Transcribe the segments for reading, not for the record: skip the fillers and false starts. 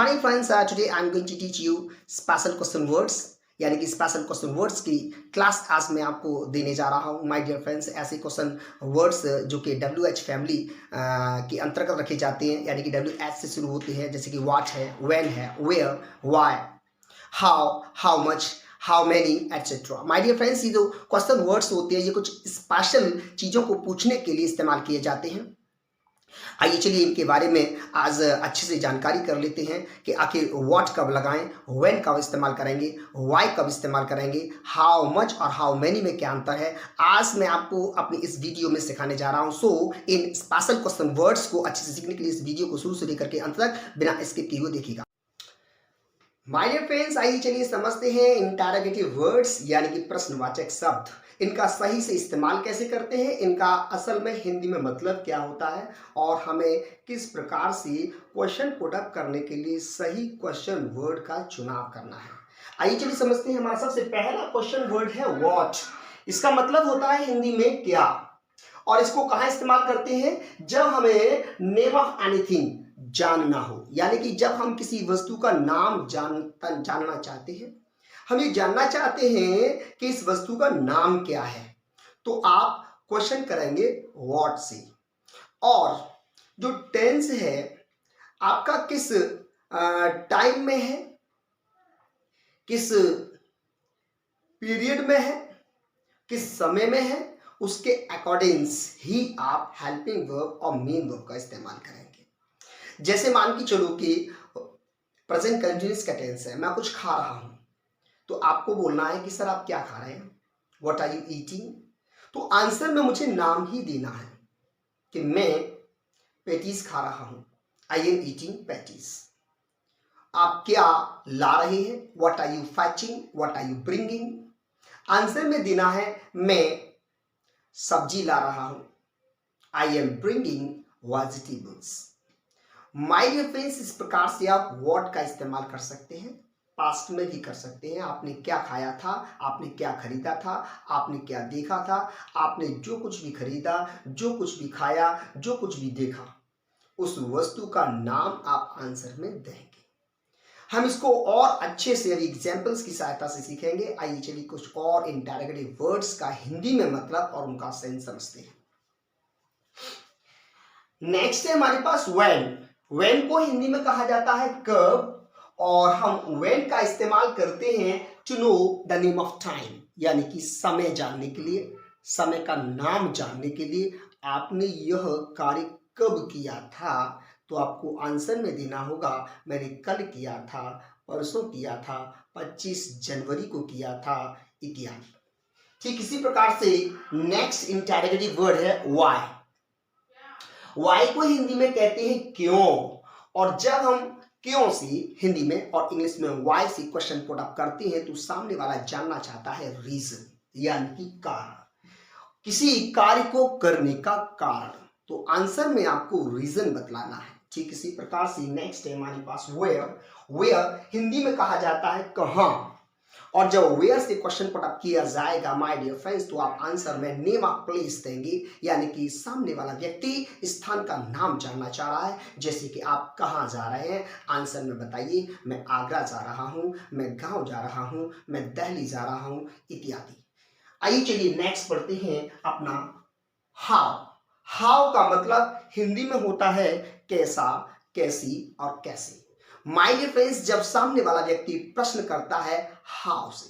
Morning friends, today I am going to teach you special question words यानी कि special question words की class आज मैं आपको देने जा रहा हूँ। माय डियर फ्रेंड्स, ऐसे क्वेश्चन वर्ड्स जो कि WH फैमिली के अंतर्गत रखे जाते हैं, यानी कि WH से शुरू होते हैं, जैसे कि व्हाट है, व्हेन है, where, why, how much, how many etcetera. My dear friends, ये जो क्वेश्चन वर्ड्स होते हैं ये कुछ स्पेशल चीज़ों को पूछने के लिए इस्तेमाल किए जाते हैं। आइए चलिए इनके बारे में आज अच्छे से जानकारी कर लेते हैं कि आखिर व्हाट कब लगाएं, व्हेन कब इस्तेमाल करेंगे, व्हाई कब इस्तेमाल करेंगे, हाउ मच और हाउ मैनी में क्या अंतर है। आज मैं आपको अपनी इस वीडियो में सिखाने जा रहा हूं। सो इन स्पेशल क्वेश्चन वर्ड्स को अच्छे से सीखने के लिए इस वीडियो को शुरू से लेकर के अंत तक बिना स्किप किए हुए देखिएगा। माय डियर फ्रेंड्स, आइए चलिए समझते हैं इंटरोगेटिव वर्ड्स यानी कि प्रश्नवाचक शब्द, इनका सही से इस्तेमाल कैसे करते हैं, इनका असल में हिंदी में मतलब क्या होता है और हमें किस प्रकार से क्वेश्चन पुट अप करने के लिए सही क्वेश्चन वर्ड का चुनाव करना है। आइए चलिए समझते हैं। हमारा सबसे पहला क्वेश्चन वर्ड है व्हाट। इसका मतलब होता है हिंदी में क्या, और इसको कहाँ इस्तेमाल करते हैं, जब हमें नेम ऑफ एनीथिंग जानना हो, यानी कि जब हम किसी वस्तु का नाम जानना चाहते हैं, हम ये जानना चाहते हैं कि इस वस्तु का नाम क्या है, तो आप क्वेश्चन करेंगे व्हाट से। और जो टेंस है आपका किस टाइम में है, किस पीरियड में है, किस समय में है, उसके अकॉर्डिंग्स ही आप हेल्पिंग वर्ब और मेन वर्ब का इस्तेमाल करेंगे। जैसे मान के चलो कि प्रेजेंट कंटिन्यूअस का टेंस है, मैं कुछ खा रहा हूं, तो आपको बोलना है कि सर आप क्या खा रहे हैं, व्हाट आर यू ईटिंग। तो आंसर में मुझे नाम ही देना है कि मैं पैटीज खा रहा हूं, आई एम ईटिंग पैटीज। आप क्या ला रहे हैं, what are you fetching, what are you bringing. Answer में देना है मैं सब्जी ला रहा हूं, I am bringing vegetables. My dear friends, इस प्रकार से आप व्हाट का इस्तेमाल कर सकते हैं, पास्ट में भी कर सकते हैं। आपने क्या खाया था, आपने क्या खरीदा था, आपने क्या देखा था, आपने जो कुछ भी खरीदा, जो कुछ भी खाया, जो कुछ भी देखा, उस वस्तु का नाम आप आंसर में देंगे। हम इसको और अच्छे से अभी एग्जाम्पल्स की सहायता से सीखेंगे। आइए चलिए कुछ और इंटरोगेटिव वर्ड्स का हिंदी में मतलब और उनका सेंस समझते हैं। नेक्स्ट है हमारे पास व्हेन। व्हेन को हिंदी में कहा जाता है कब, और हम व्हेन का इस्तेमाल करते हैं to know the name of time, यानी कि समय जानने के लिए, समय का नाम जानने के लिए। आपने यह कार्य कब किया था, तो आपको आंसर में देना होगा मैंने कल किया था, परसों किया था, 25 जनवरी को किया था, इत्यादि। ठीक इसी प्रकार से नेक्स्ट इंटरोगेटिव वर्ड है व्हाई। वाई को हिंदी में कहते हैं क्यों, और जब हम क्यों से हिंदी में और इंग्लिश में वाई से क्वेश्चन पुट अप करते हैं तो सामने वाला जानना चाहता है रीजन, यानी कि कारण, किसी कार्य को करने का कारण। तो आंसर में आपको रीजन बतलाना है। ठीक इसी प्रकार से नेक्स्ट है हमारे पास वेयर। वेयर हिंदी में कहा जाता है कहां, और जब वेयर से क्वेश्चन पुट अप किया जाएगा माय डियर फ्रेंड्स, तो आप आंसर में नेम ऑफ प्लेस देंगे, यानी कि सामने वाला व्यक्ति स्थान का नाम जानना चाह रहा है। जैसे कि आप कहाँ जा रहे हैं, आंसर में बताइए मैं आगरा जा रहा हूँ, मैं गांव जा रहा हूँ, मैं दिल्ली जा रहा हूँ, इत्यादि। आइए चलिए नेक्स्ट पढ़ते हैं अपना हाउ। हाउ का मतलब हिंदी में होता है कैसा, कैसी और कैसे। माय डियर फ्रेंड्स, जब सामने वाला व्यक्ति प्रश्न करता है हाउ से,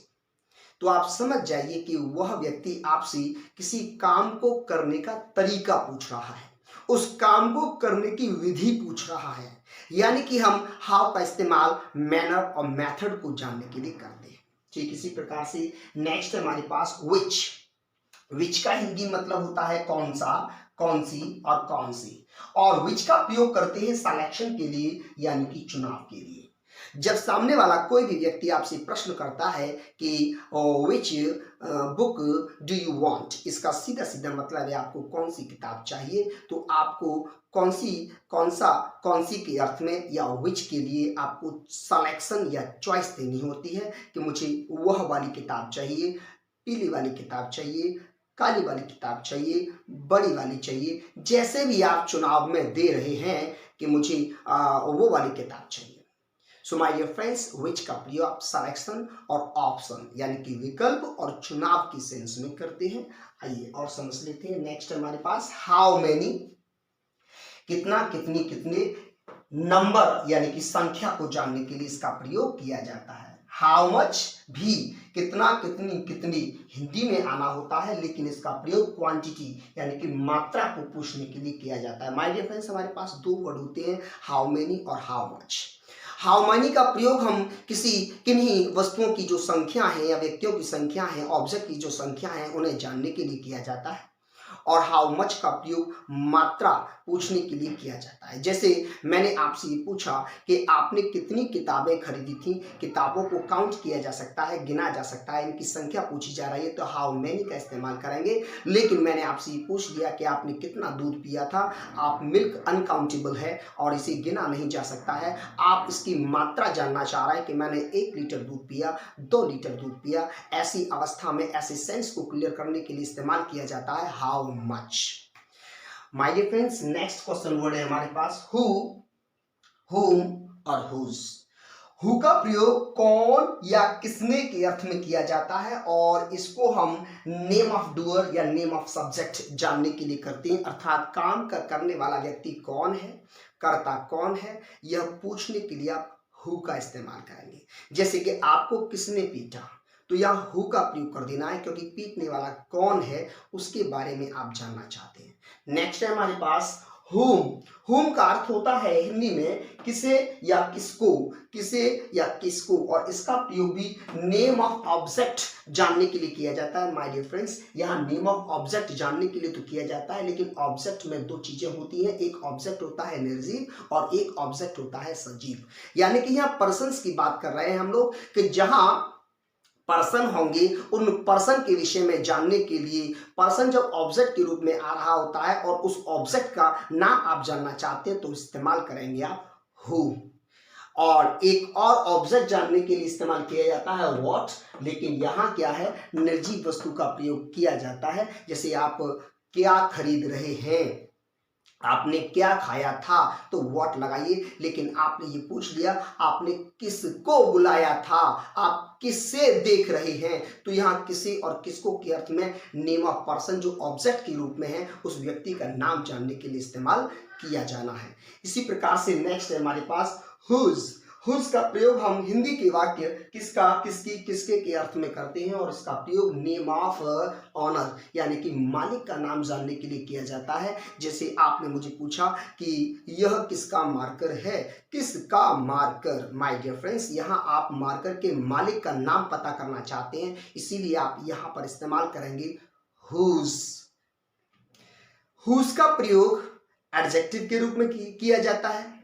तो आप समझ जाइए कि वह व्यक्ति आपसे किसी काम को करने का तरीका पूछ रहा है, उस काम को करने की विधि पूछ रहा है। यानी कि हम हाउ का इस्तेमाल मैनर और मेथड को जानने के लिए करते हैं। ठीक इसी प्रकार से नेक्स्ट हमारे पास विच। विच का हिंदी मतलब होता है कौन सा, कौन सी और कौन सी, और विच का प्रयोग करते हैं सिलेक्शन के लिए, यानी कि चुनाव के लिए। जब सामने वाला कोई भी व्यक्ति आपसे प्रश्न करता है कि which book do you want, इसका सीधा सीधा मतलब है आपको कौन सी किताब चाहिए, तो आपको कौन सी के अर्थ में या विच के लिए आपको सिलेक्शन या चॉइस देनी होती है कि मुझे वह वाली किताब चाहिए, पीली वाली किताब चाहिए, काली वाली किताब चाहिए, बड़ी वाली चाहिए। जैसे भी आप चुनाव में दे रहे हैं कि मुझे वो वाली किताब चाहिए, सो माय डियर फ्रेंड्स, विच का प्रयोग आप सिलेक्शन और ऑप्शन यानी कि विकल्प और चुनाव की सेंस में करते हैं। आइए और समझ लेते हैं। नेक्स्ट हमारे पास हाउ मेनी, कितना, कितनी, कितने, नंबर यानी कि संख्या को जानने के लिए इसका प्रयोग किया जाता है। हाउ मच भी कितना, कितनी, कितनी हिंदी में आना होता है, लेकिन इसका प्रयोग क्वांटिटी यानी कि मात्रा को पूछने के लिए किया जाता है। माय डियर फ्रेंड्स, हमारे पास दो वर्ड होते हैं, हाउ मेनी और हाउ मच। हाउ मेनी का प्रयोग हम किन्हीं वस्तुओं की जो संख्या है या व्यक्तियों की संख्या है, ऑब्जेक्ट की जो संख्या है, उन्हें जानने के लिए किया जाता है। और हाउ मच का प्रयोग मात्रा पूछने के लिए किया जाता है। जैसे मैंने आपसे ये पूछा कि आपने कितनी किताबें खरीदी थी, किताबों को काउंट किया जा सकता है, गिना जा सकता है, इनकी संख्या पूछी जा रही है तो हाउ मेनी का इस्तेमाल करेंगे। लेकिन मैंने आपसे ये पूछ लिया कि आपने कितना दूध पिया था, आप मिल्क अनकाउंटेबल है और इसे गिना नहीं जा सकता है, आप इसकी मात्रा जानना चाह रहे हैं कि मैंने 1 लीटर दूध पिया, 2 लीटर दूध पिया, ऐसी अवस्था में ऐसे सेंस को क्लियर करने के लिए इस्तेमाल किया जाता है how much. My dear friends, next question word है हमारे पास हु, हुम और हुज। हु का प्रयोग कौन या किसने के अर्थ में किया जाता है और इसको हम नेम ऑफ डूअर या नेम ऑफ सब्जेक्ट जानने के लिए करते हैं, अर्थात काम का करने वाला व्यक्ति कौन है, कर्ता कौन है, यह पूछने के लिए आप हु का इस्तेमाल करेंगे। जैसे कि आपको किसने पीटा, तो यहाँ हु का प्रयोग कर देना है, क्योंकि पीटने वाला कौन है उसके बारे में आप जानना चाहते हैं। नेक्स्ट है हमारे पास हुम। हुम का अर्थ होता है हिंदी में किसे या किसको, किसे या किसको, और इसका प्रयोग भी नेम ऑफ ऑब्जेक्ट जानने के लिए किया जाता है। माय डियर फ्रेंड्स, यहाँ नेम ऑफ ऑब्जेक्ट जानने के लिए तो किया जाता है, लेकिन ऑब्जेक्ट में दो चीजें होती हैं, एक ऑब्जेक्ट होता है निर्जीव और एक ऑब्जेक्ट होता है सजीव। यानी कि यहाँ पर्सन्स की बात कर रहे हैं हम लोग कि जहां पर्सन होंगे, उन पर्सन के विषय में जानने के लिए पर्सन जब ऑब्जेक्ट के रूप में आ रहा होता है और उस ऑब्जेक्ट का नाम आप जानना चाहते हैं तो इस्तेमाल करेंगे आप हु। और एक और ऑब्जेक्ट जानने के लिए इस्तेमाल किया जाता है व्हाट, लेकिन यहाँ क्या है, निर्जीव वस्तु का प्रयोग किया जाता है। जैसे आप क्या खरीद रहे हैं, आपने क्या खाया था, तो व्हाट लगाइए। लेकिन आपने ये पूछ लिया आपने किसको बुलाया था, आप किससे देख रहे हैं, तो यहाँ किसे और किसको के अर्थ में नेम ऑफ पर्सन जो ऑब्जेक्ट के रूप में है उस व्यक्ति का नाम जानने के लिए इस्तेमाल किया जाना है। इसी प्रकार से नेक्स्ट है हमारे पास हुज। हुज का प्रयोग हम हिंदी के वाक्य किसका, किसकी, किसके के अर्थ में करते हैं और इसका प्रयोग नेम ऑफ ऑनर यानी कि मालिक का नाम जानने के लिए किया जाता है। जैसे आपने मुझे पूछा कि यह किसका मार्कर है, किसका मार्कर। माय डियर फ्रेंड्स, यहाँ आप मार्कर के मालिक का नाम पता करना चाहते हैं, इसीलिए आप यहाँ पर इस्तेमाल करेंगे हुज। हुज का प्रयोग एडजेक्टिव के रूप में किया जाता है।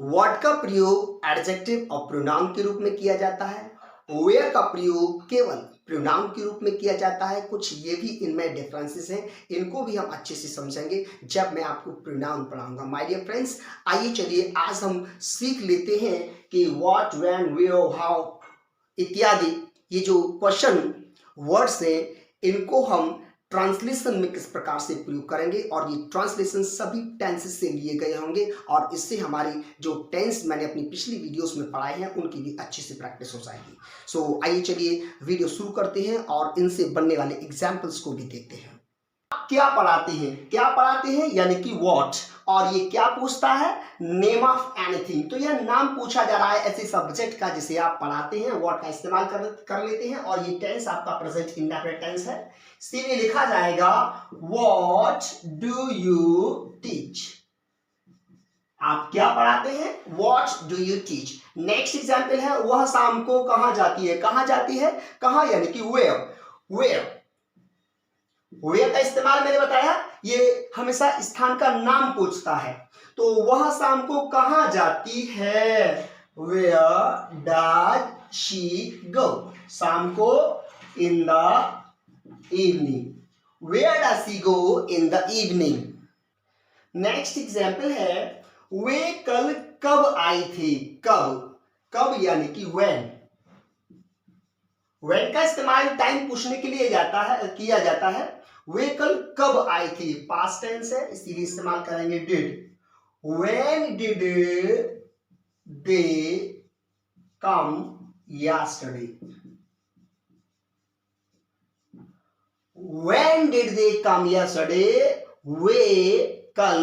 व्हाट का प्रयोग एडजेक्टिव और प्रोनाउन के रूप में किया जाता है। वेयर का प्रयोग केवल प्रोनाउन के रूप में किया जाता है। कुछ ये भी इनमें डिफरेंसेस हैं, इनको भी हम अच्छे से समझेंगे जब मैं आपको प्रोनाउन पढ़ाऊंगा। माय डियर फ्रेंड्स, आइए चलिए आज हम सीख लेते हैं कि व्हाट, व्हेन, वेयर, हाउ इत्यादि ये जो क्वेश्चन वर्ड्स हैं इनको हम ट्रांसलेशन में किस प्रकार से प्रयोग करेंगे, और ये ट्रांसलेशन सभी टेंसेस से लिए गए होंगे और इससे हमारी जो टेंस मैंने अपनी पिछली वीडियोस में पढ़ाए हैं उनकी भी अच्छे से प्रैक्टिस हो जाएगी। सो आइए चलिए वीडियो शुरू करते हैं और इनसे बनने वाले एग्जाम्पल्स को भी देखते हैं। क्या पढ़ाते हैं, क्या पढ़ाते हैं यानी कि व्हाट, और ये क्या पूछता है, नेम ऑफ एनीथिंग। तो यह नाम पूछा जा रहा है ऐसे सब्जेक्ट का जिसे आप पढ़ाते हैं, व्हाट का इस्तेमाल कर लेते हैं। और ये टेंस आपका प्रेजेंट इंडेफिनिट टेंस है, इसीलिए लिखा जाएगा व्हाट डू यू टीच। आप क्या पढ़ाते हैं, what do you teach. Next example है वह शाम को कहां जाती है, कहां जाती है, कहां यानी कि वेयर। वेयर वेयर का इस्तेमाल मैंने बताया, ये हमेशा स्थान का नाम पूछता है। तो वह शाम को कहां जाती है, वेयर डज शी गो। शाम को in the evening, where does she go in the evening. Next example है वे कल कब आई थी। कब, कब यानी कि व्हेन। व्हेन का इस्तेमाल टाइम पूछने के लिए किया जाता है। वे कल कब आई थी, पास्ट टेंस है इसीलिए इस्तेमाल करेंगे did. When did they come yesterday? When did they come yesterday? वे कल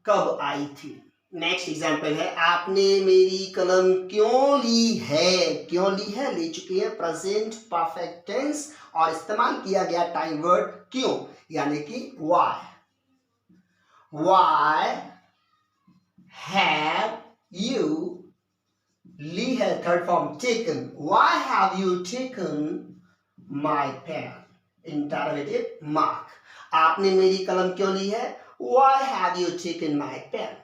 कब आई थी? नेक्स्ट एग्जाम्पल है, आपने मेरी कलम क्यों ली है? क्यों ली है, ले चुकी है, प्रेजेंट परफेक्ट टेंस और इस्तेमाल किया गया टाइम वर्ड क्यों, यानी कि why. Why have you, ली है third form, taken. Why have you taken my pen? Interrogative mark. आपने मेरी कलम क्यों ली है? Why have you taken my pen?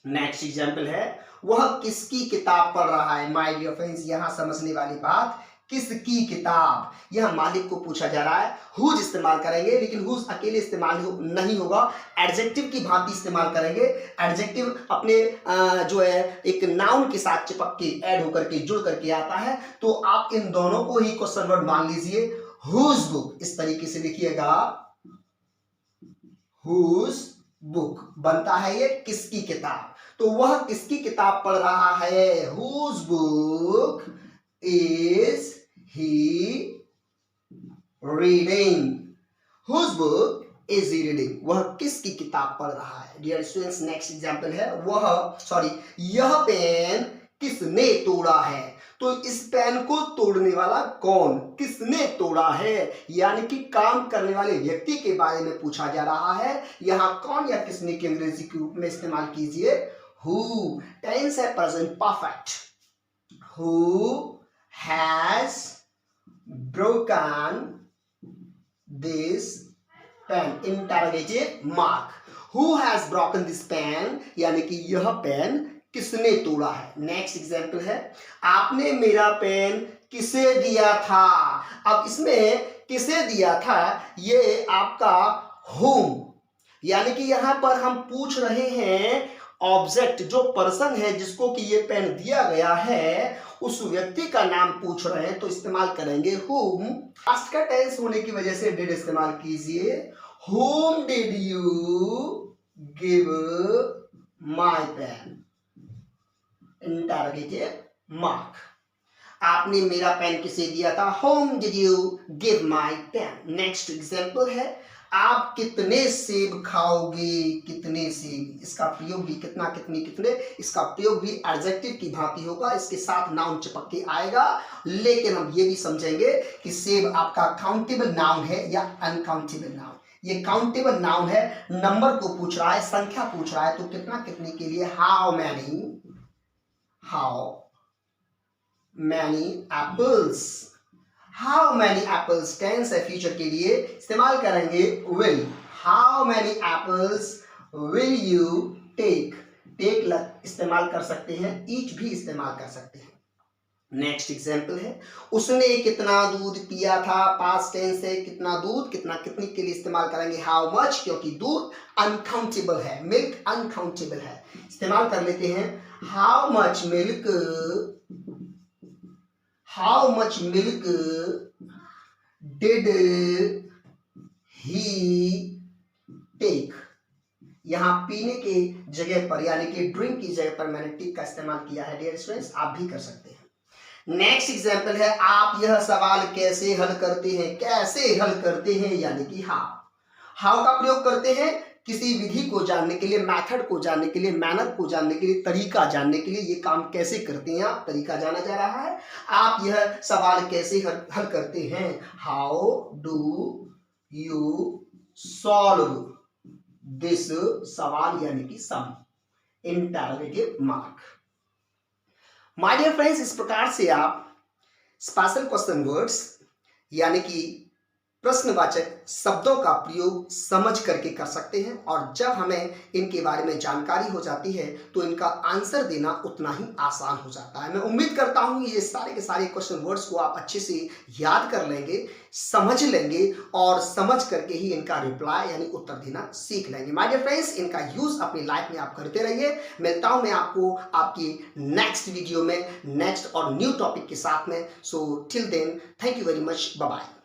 Next example है, वह किसकी किताब पढ़ रहा है? माय डियर फ्रेंड्स, यहां समझने वाली बात, किसकी किताब, यह मालिक को पूछा जा रहा है. हुज इस्तेमाल करेंगे, लेकिन हुज अकेले इस्तेमाल नहीं होगा, एडजेक्टिव की भांति इस्तेमाल करेंगे. एडजेक्टिव अपने जो है एक नाउन के साथ चिपक के ऐड होकर के जुड़ करके आता है. तो आप इन दोनों को ही क्वेश्चन वर्ड मान लीजिए. हुज बुक, इस तरीके से लिखिएगा, हुज बुक बनता है ये किसकी किताब. तो वह किसकी किताब पढ़ रहा है? Whose book is he reading. Whose book is he reading, वह किसकी किताब पढ़ रहा है? डियर स्टूडेंट्स, नेक्स्ट एग्जाम्पल है, यह पेन किसने तोड़ा है? तो इस पेन को तोड़ने वाला कौन, किसने तोड़ा है, यानी कि काम करने वाले व्यक्ति के बारे में पूछा जा रहा है. यहां कौन या किसने के अंग्रेजी के रूप में इस्तेमाल कीजिए, हु. टेंस है present perfect. Who has broken this pen, interrogative mark. Who has broken this pen, यानी कि यह पेन किसने तोड़ा है. नेक्स्ट एग्जाम्पल है, आपने मेरा पेन किसे दिया था? अब इसमें किसे दिया था, ये आपका होम, यानी कि यहां पर हम पूछ रहे हैं ऑब्जेक्ट, जो पर्सन है जिसको कि ये पेन दिया गया है, उस व्यक्ति का नाम पूछ रहे हैं, तो इस्तेमाल करेंगे whom. पास्ट का टेंस होने की वजह से डिड इस्तेमाल कीजिए. whom did you give my pen? Interrogative mark. आपने मेरा पेन किसे दिया था? whom did you give my pen? Next example है, आप कितने सेब खाओगे? कितने सेब, इसका प्रयोग भी कितना, कितनी, कितने, इसका प्रयोग भी एडजेक्टिव की भांति होगा, इसके साथ नाउन चिपक के आएगा. लेकिन हम ये भी समझेंगे कि सेब आपका काउंटेबल नाउन है या अनकाउंटेबल नाउन. ये काउंटेबल नाउन है, नंबर को पूछ रहा है, संख्या पूछ रहा है, तो कितना, कितने के लिए how many apples. How many apples tense है फ्यूचर के लिए, इस्तेमाल करेंगे will. How many apples will you take? take इस्तेमाल कर सकते हैं, each भी इस्तेमाल कर सकते हैं. नेक्स्ट एग्जाम्पल है, उसने कितना दूध पिया था. पास्ट टेंस है, कितना दूध, कितना, कितनी के लिए इस्तेमाल करेंगे हाउ मच, क्योंकि दूध अनकाउंटेबल है, मिल्क अनकाउंटेबल है. इस्तेमाल कर लेते हैं how much milk did he take. यहां पीने के जगह पर, यानी कि ड्रिंक की जगह पर मैंने टेक का इस्तेमाल किया है. डियर स्टूडेंट्स, आप भी कर सकते हैं. नेक्स्ट एग्जाम्पल है, आप यह सवाल कैसे हल करते हैं? कैसे हल करते हैं, यानी कि हाउ का प्रयोग करते हैं किसी विधि को जानने के लिए, मेथड को जानने के लिए, मैनर को जानने के लिए, तरीका जानने के लिए. ये काम कैसे करते हैं आप, तरीका जाना जा रहा है. आप यह सवाल कैसे हल करते हैं, how do you solve this, सवाल यानी कि sum, interrogative mark. My dear friends, इस प्रकार से आप स्पेशल क्वेश्चन वर्ड्स यानी कि प्रश्नवाचक शब्दों का प्रयोग समझ करके कर सकते हैं. और जब हमें इनके बारे में जानकारी हो जाती है तो इनका आंसर देना उतना ही आसान हो जाता है. मैं उम्मीद करता हूं ये सारे के सारे क्वेश्चन वर्ड्स को आप अच्छे से याद कर लेंगे, समझ लेंगे और समझ करके ही इनका रिप्लाई यानी उत्तर देना सीख लेंगे. माय डियर फ्रेंड्स, इनका यूज अपनी लाइफ में आप करते रहिए. मिलता हूं मैं आपको आपकी नेक्स्ट वीडियो में नेक्स्ट और न्यू टॉपिक के साथ में. So till then, thank you very much, bye bye.